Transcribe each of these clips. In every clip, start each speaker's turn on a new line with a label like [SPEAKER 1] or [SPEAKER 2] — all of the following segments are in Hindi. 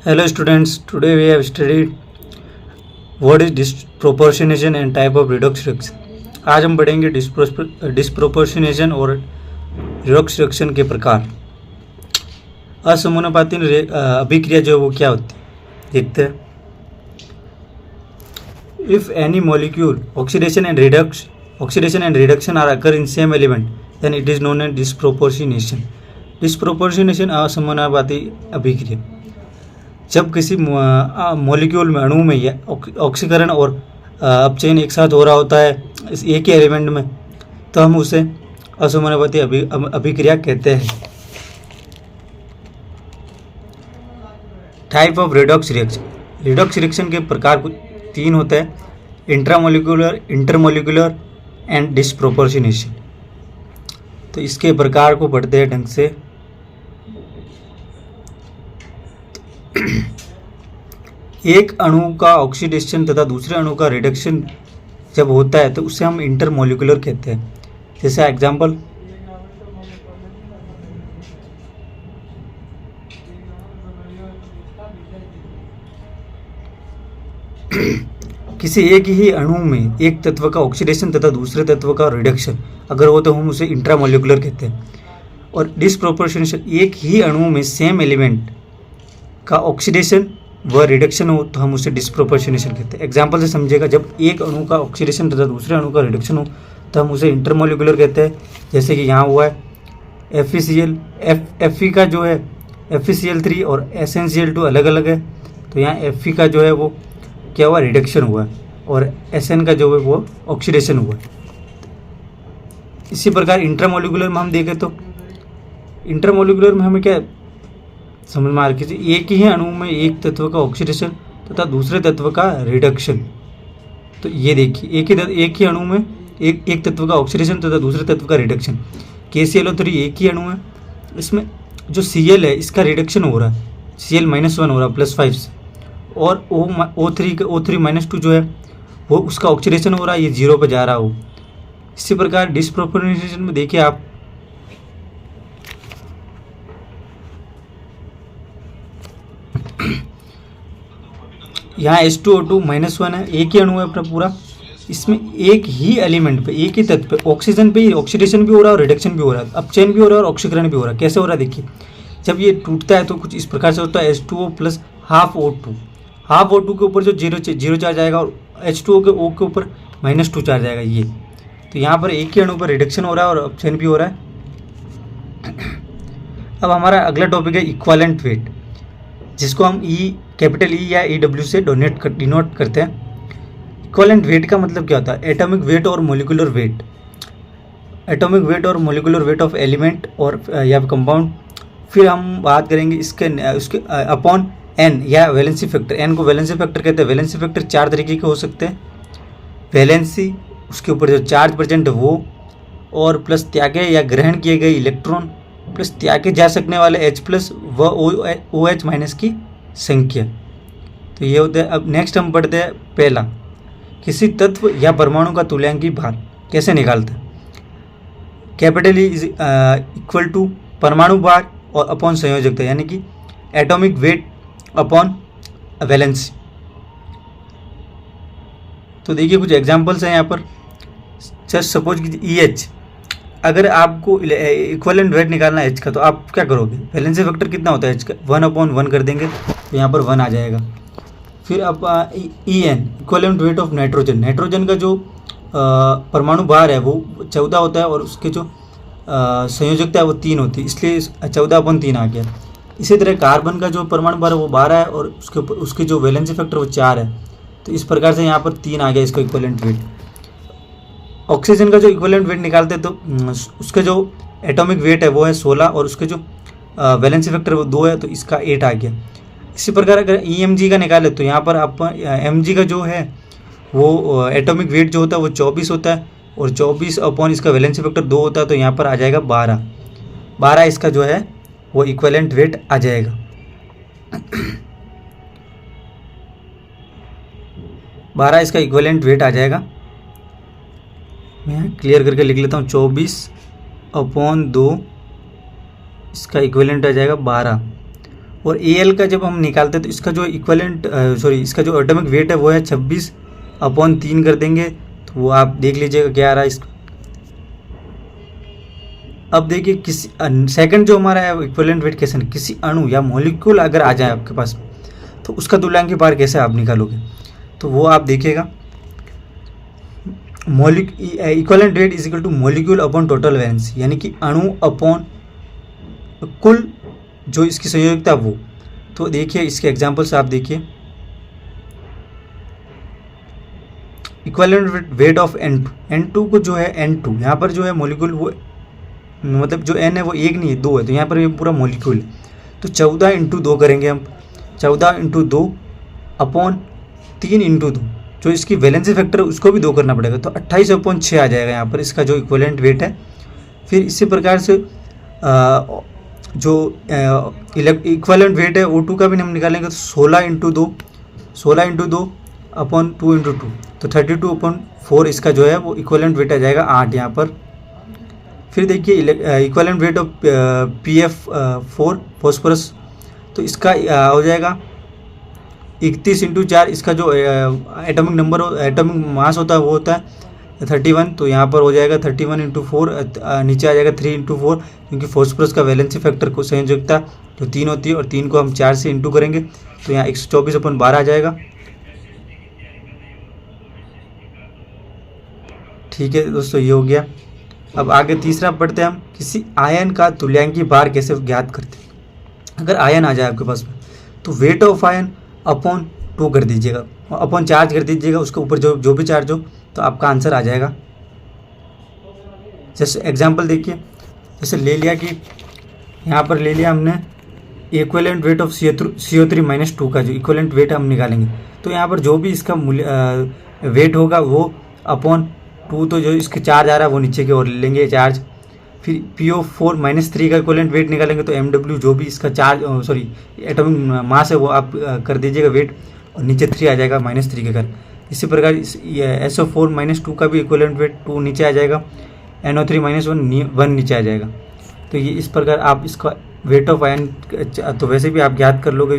[SPEAKER 1] Hello students, today we have studied what is disproportionation and type of redox reduction. आज हम पढ़ेंगे डिस्प्रोपोर्शनेशन और रिडॉक्स रिडक्शन के प्रकार। असमानुपाती अभिक्रिया जो है वो क्या होती है देखते हैं। If any molecule oxidation and reduction are occur in same element then it is known as disproportionation. Disproportionation असमानुपाती अभिक्रिया जब किसी मॉलिक्यूल में अणु में या ऑक्सीकरण और अपचयन एक साथ हो रहा होता है एक ही एलिमेंट में, तो हम उसे असमानुपाती अभिक्रिया कहते हैं। टाइप ऑफ रिडॉक्स रिएक्शन के प्रकार तीन होते हैं, इंट्रामोलिकुलर, इंटरमोलिकुलर एंड डिस्प्रोपोर्शनेशन। तो इसके प्रकार को पढ़ते हैं ढंग से। एक अणु का ऑक्सीडेशन तथा दूसरे अणु का रिडक्शन जब होता है तो उसे हम इंटरमोलिकुलर कहते हैं। जैसे एग्जांपल, किसी एक ही अणु में एक तत्व का ऑक्सीडेशन तथा दूसरे तत्व का रिडक्शन अगर हो तो हम उसे इंट्रामोलिकुलर कहते हैं। और डिस्प्रोपोर्शनेशन, एक ही अणु में सेम एलिमेंट का ऑक्सीडेशन व रिडक्शन हो तो हम उसे डिस्प्रोपोर्शनेशन कहते हैं। एग्जाम्पल से समझिएगा, जब एक अणु का ऑक्सीडेशन तथा दूसरे अणु का रिडक्शन हो तो हम उसे इंटरमोलिकुलर कहते हैं। जैसे कि यहाँ हुआ है FeCl, Fe का जो है FeCl3 और SnCl2 अलग अलग है, तो यहाँ Fe का जो है वो क्या हुआ, रिडक्शन हुआ है, और Sn का जो है वो ऑक्सीडेशन हुआ है। इसी प्रकार इंटरमोलिकुलर में हम देखें तो इंटरमोलिकुलर में हमें क्या समझ में आ रही है, एक ही अणु में एक तत्व का ऑक्सीडेशन तथा दूसरे तत्व का रिडक्शन। तो ये देखिए, एक ही अणु में एक तत्व का ऑक्सीडेशन तथा दूसरे तत्व का रिडक्शन। KClO3 एक ही अणु है, इसमें जो Cl है इसका रिडक्शन हो रहा है, Cl-1 हो रहा है +5 से, और O3-2 जो है वो उसका ऑक्सीडेशन हो रहा है, ये 0 पे जा रहा हो। इसी प्रकार डिस्प्रोपोर्शनेशन में देखिए आप, यहाँ H2O2 -1 है, एक ही अणु है अपना पूरा, इसमें एक ही एलिमेंट पे एक ही तत्व पे ऑक्सीजन पे ऑक्सीडेशन भी हो रहा है और रिडक्शन भी हो रहा है, अपचयन भी हो रहा है और ऑक्सीकरण भी हो रहा है। कैसे हो रहा है देखिए, जब ये टूटता है तो कुछ इस प्रकार से होता है, H2O + हाफ O2 के ऊपर जो जीरो चार्ज आएगा और H2O के ऊपर -2 चार्ज आएगा। ये तो यहाँ पर एक ही अणु पर रिडक्शन हो रहा है और अपचयन भी हो रहा है। अब हमारा अगला टॉपिक है इक्विवेलेंट वेट, जिसको हम कैपिटल E या EW से डिनोट करते हैं। इक्विवेलेंट वेट का मतलब क्या होता है, एटॉमिक वेट और मोलिकुलर वेट। एटॉमिक वेट और मोलिकुलर वेट ऑफ एलिमेंट और या कंपाउंड। फिर हम बात करेंगे उसके अपॉन N या वैलेंसी फैक्टर। N को वैलेंसी फैक्टर कहते हैं। वैलेंसी फैक्टर 4 तरीके के हो सकते हैं, वैलेंसी, उसके ऊपर जो चार्ज प्रेजेंट है वो, और प्लस त्यागे या ग्रहण किए गए इलेक्ट्रॉन, प्लस त्यागे जा सकने वाले H+ व OH- की संख्या। तो ये होता है। अब नेक्स्ट हम पढ़ते हैं पहला, किसी तत्व या परमाणु का तुल्यांकी भार कैसे निकालते हैं। Capital E is equal to परमाणु भार और अपॉन संयोजकता, यानी कि एटॉमिक वेट अपॉन वैलेंसी। तो देखिए कुछ एग्जांपल्स हैं यहाँ पर। जस्ट सपोज कि EH, अगर आपको इक्विवेलेंट वेट निकालना है H का, तो आप क्या करोगे, वैलेंसी फैक्टर कितना होता है H का, 1/1 कर देंगे, तो यहाँ पर 1 आ जाएगा। फिर आप EN, equivalent weight of nitrogen. Nitrogen का जो परमाणु भार है वो 14 होता है और उसके जो संयोजकता है वो 3 होती है, इसलिए 14/3 आ गया। इसी तरह कार्बन का जो परमाणु भार है वो 12 है और उसके जो वैलेंसी फैक्टर वो 4 है, तो इस प्रकार से यहाँ पर 3 आ गया इसका इक्विवेलेंट वेट। ऑक्सीजन का जो इक्विवेलेंट वेट निकालते हैं तो उसका जो एटॉमिक वेट है वो है 16 और उसके जो वैलेंसी फैक्टर वो 2 है, तो इसका 8 आ गया। इसी प्रकार अगर EMG का निकाले तो यहाँ पर आप Mg का जो है वो एटॉमिक वेट जो होता है वो 24 होता है और 24 अपॉन इसका वैलेंसी फैक्टर 2 होता है, तो यहाँ पर आ जाएगा 12 इसका जो है वो इक्विवेलेंट वेट आ जाएगा। 12 इसका इक्विवेलेंट वेट आ जाएगा। मैं क्लियर करके लिख लेता हूँ, 24/2 इसका इक्विवेलेंट आ जाएगा 12। और Al का जब हम निकालते हैं तो इसका जो इक्विवेलेंट इसका जो एटॉमिक वेट है वो है 26/3 कर देंगे, तो वो आप देख लीजिएगा क्या आ रहा है इसका। अब देखिए किसी सेकंड जो हमारा है इक्विवेलेंट वेट कैसे, किसी अणु या मॉलिक्यूल अगर आ जाए आपके पास तो उसका तुल्यांक भार कैसे आप निकालोगे, तो वो आप देखिएगा equivalent weight is equal two molecule upon total valence, यानी कि अणु अपॉन कुल जो इसकी संयोजकता वो। तो देखिए इसके एग्जांपल से आप देखिए, इक्विवेलेंट वेट ऑफ N2 को जो है N2 यहाँ पर जो है मॉलिक्यूल वो मतलब जो N है वो 1 नहीं है 2 है, तो यहाँ पर ये पूरा मॉलिक्यूल है। तो 14 × 2 करेंगे हम, 14 × 2 अपॉन 3 × 2, जो इसकी वैलेंसी फैक्टर है उसको भी 2 करना पड़ेगा, तो 28/6 आ जाएगा यहाँ पर इसका जो इक्विवेलेंट वेट है। फिर इसी प्रकार से जो इक्विवेलेंट वेट है O2 का भी हम निकालेंगे, तो 16 × 2 अपॉन 2 × 2, तो 32/4 इसका जो है वो इक्विवेलेंट वेट आ जाएगा 8 यहाँ पर। फिर देखिए equivalent weight of PF4 phosphorus, तो इसका हो जाएगा 31 × 4, इसका जो एटॉमिक नंबर एटॉमिक मास होता है वो होता है 31, तो यहाँ पर हो जाएगा 31 × 4, नीचे आ जाएगा 3 × 4, क्योंकि फॉस्फोरस का वैलेंसी फैक्टर को संयोजकता जो 3 होती है और 3 को हम 4 से इंटू करेंगे, तो यहाँ 124/12 आ जाएगा। ठीक है दोस्तों, ये हो गया। अब आगे तीसरा पढ़ते हैं हम, किसी आयन का तुल्यांकी भार कैसे ज्ञात करते हैं। अगर आयन आ जाए आपके पास में तो वेट ऑफ आयन अपॉन 2 कर दीजिएगा, अपॉन चार्ज कर दीजिएगा, उसके ऊपर जो भी चार्ज हो, तो आपका आंसर आ जाएगा। जैसे एग्जांपल देखिए, जैसे ले लिया कि यहाँ पर ले लिया हमने इक्विवेलेंट वेट ऑफ CO3 - 2 का जो इक्विवेलेंट वेट हम निकालेंगे, तो यहाँ पर जो भी इसका वेट होगा वो अपॉन 2, तो जो इसके चार्ज आ रहा है वो नीचे की ओर ले लेंगे चार्ज। फिर PO4 - 3 का इक्विवेलेंट वेट निकालेंगे, तो MW जो भी इसका चार्ज एटॉमिक मास है वो आप कर दीजिएगा वेट, और नीचे 3 आ जाएगा -3 के कर। इसी प्रकार SO4 - 2 का भी इक्विवेलेंट वेट 2 नीचे आ जाएगा, NO3 - 1 नीचे आ जाएगा। तो ये इस प्रकार आप इसका वेट ऑफ आयन तो वैसे भी आप ज्ञात कर लोगे,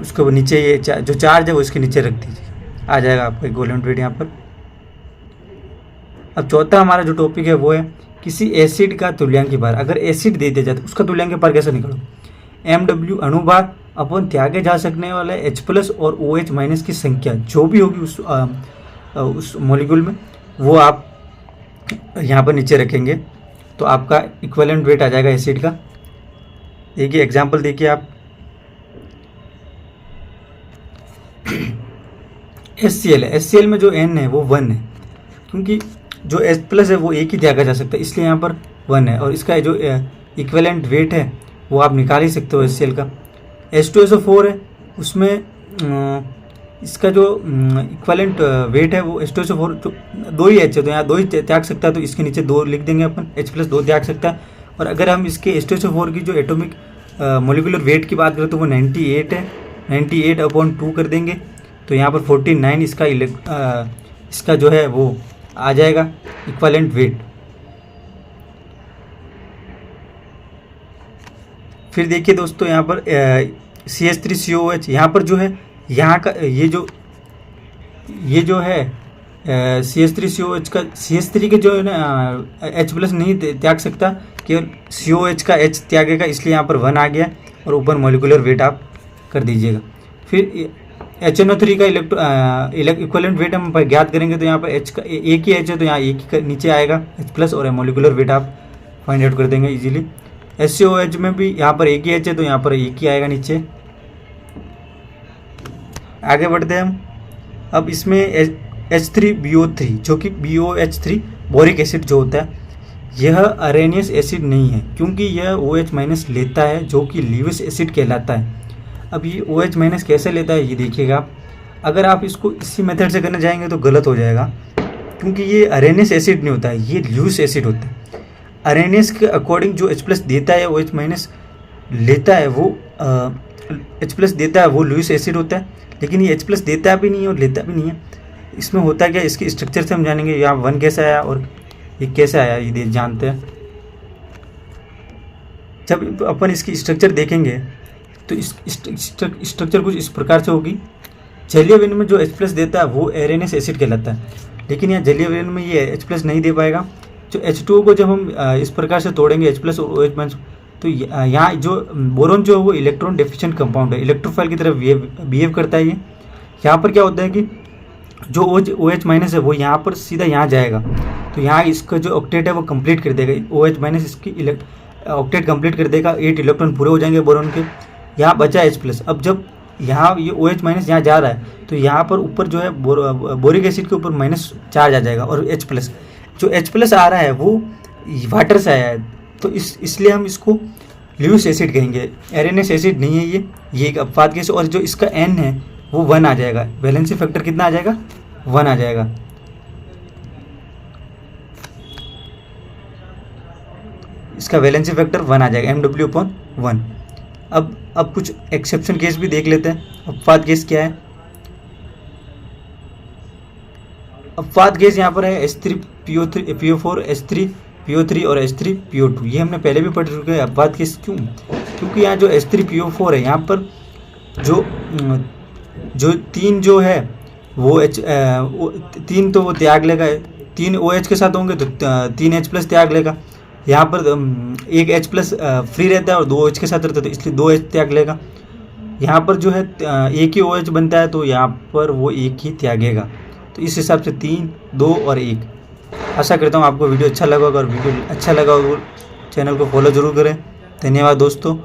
[SPEAKER 1] उसको नीचे ये जो चार्ज है वो इसके नीचे रख दीजिए, आ जाएगा आपका इक्विवेलेंट वेट यहाँ पर। अब चौथा हमारा जो टॉपिक है वो है किसी एसिड का तुल्यांकी भार। अगर एसिड दे दिया जाए तो उसका तुल्यांकी भार कैसे निकालो, MW अणुभार अपॉन त्यागे जा सकने वाले H+ और OH- की संख्या जो भी होगी उस मॉलिक्यूल में, वो आप यहाँ पर नीचे रखेंगे, तो आपका इक्विवेलेंट वेट आ जाएगा एसिड का। देखिए एग्जांपल देखिए आप, HCl है, HCl में जो N है वो 1 है, क्योंकि जो H+ है वो एक ही त्यागा जा सकता है, इसलिए यहाँ पर 1 है, और इसका जो इक्विवेलेंट वेट है वो आप निकाल ही सकते हो HCl का। H2SO4 है, उसमें इसका जो इक्विवेलेंट वेट है वो H2SO4 जो 2 ही H है, तो यहाँ 2 ही त्याग सकता है, तो इसके नीचे 2 लिख देंगे अपन, H+ 2 त्याग सकता है। और अगर हम इसके H2SO4 की जो एटॉमिक मोलिकुलर वेट की बात करें तो वो 98 है, 98/2 कर देंगे, तो यहाँ पर 49 इसका जो है वो आ जाएगा इक्विवेलेंट वेट। फिर देखिए दोस्तों यहाँ पर CH3COOH, यहाँ पर जो है यहाँ का ये जो है CH3COOH का CH3 के जो है ना H+ नहीं त्याग सकता, केवल COH का H त्यागेगा, इसलिए यहाँ पर 1 आ गया, और ऊपर मोलिकुलर वेट आप कर दीजिएगा। फिर HNO3 का इक्विवेलेंट वेट हम ज्ञात करेंगे, तो यहाँ पर H का एक ही H है, तो यहाँ एक ही नीचे आएगा H+, और मोलिकुलर वेट आप फाइंड आउट कर देंगे इजीली। SCOH में भी यहाँ पर एक ही H है, तो यहाँ पर एक ही आएगा नीचे। आगे बढ़ते हैं हम। अब इसमें H3BO3 जो कि BOH3 बोरिक एसिड जो होता है, यह अरेनियस एसिड नहीं है, क्योंकि यह OH- लेता है, जो कि लीविस एसिड कहलाता है। अब ये OH- कैसे लेता है ये देखिएगा आप। अगर आप इसको इसी मेथड से करने जाएंगे तो गलत हो जाएगा, क्योंकि ये अरेनियस एसिड नहीं होता है, ये ल्यूइस एसिड होता है। अरेनियस के अकॉर्डिंग जो H+ देता है, OH- लेता है, वो H+ देता है वो ल्यूइस एसिड होता है, लेकिन ये H+ देता भी नहीं है और लेता भी नहीं है। इसमें होता क्या, इसके स्ट्रक्चर से हम जानेंगे, यहाँ 1 कैसे आया और ये कैसे आया, ये जानते हैं। जब अपन इसकी स्ट्रक्चर देखेंगे तो इस स्ट्रक्चर कुछ इस प्रकार से होगी। जलीय विलयन में जो H+ देता है वो एरेनस एसिड कहलाता है, लेकिन यहाँ जलीय विलयन में ये H+ नहीं दे पाएगा। जो H2O को जब हम इस प्रकार से तोड़ेंगे H+ और OH-, तो यहाँ जो बोरोन जो है वो इलेक्ट्रॉन डेफिशिएंट कंपाउंड है, इलेक्ट्रोफाइल की तरह बिहेव करता है ये। यहाँ पर क्या होता है कि जो OH- है वो यहाँ पर सीधा यहाँ जाएगा, तो यहाँ इसका जो ऑक्टेट है वो कंप्लीट कर देगा। OH- इसकी ऑक्टेट कंप्लीट कर देगा, 8 इलेक्ट्रॉन पूरे हो जाएंगे बोरोन के। यहाँ बचा H+। अब जब यहाँ ये OH- यहाँ जा रहा है तो यहाँ पर ऊपर जो है बोरिक एसिड के ऊपर माइनस चार्ज आ जाएगा, और H+, जो H+ आ रहा है वो वाटर से आया है, तो इसलिए हम इसको ल्यूइस एसिड कहेंगे, एरेनस एसिड नहीं है ये एक अपवाद केस। और जो इसका N है वो 1 आ जाएगा, वैलेंसी फैक्टर कितना आ जाएगा, 1 आ जाएगा। इसका वैलेंसी फैक्टर 1 आ जाएगा, MW/1। अब कुछ एक्सेप्शन केस भी देख लेते हैं। अपवाद केस क्या है? अपवाद केस यहाँ पर है H3PO4, H3PO3 और H3PO2। ये हमने पहले भी पढ़ चुके हैं। अपवाद केस क्यों? क्योंकि यहाँ जो H3PO4 है, यहाँ पर जो 3 जो है वो 3 तो वो त्याग लेगा, 3 OH के साथ होंगे तो 3 H+ त्याग लेगा। यहाँ पर एक H+ फ्री रहता है और 2 OH के साथ रहता है, तो इसलिए 2 H त्याग लेगा। यहाँ पर जो है एक ही OH बनता है, तो यहाँ पर वो एक ही त्यागेगा। तो इस हिसाब से 3, 2 और 1। आशा करता हूँ आपको वीडियो अच्छा लगा होगा, और वीडियो अच्छा लगा हो चैनल को फॉलो ज़रूर करें। धन्यवाद दोस्तों।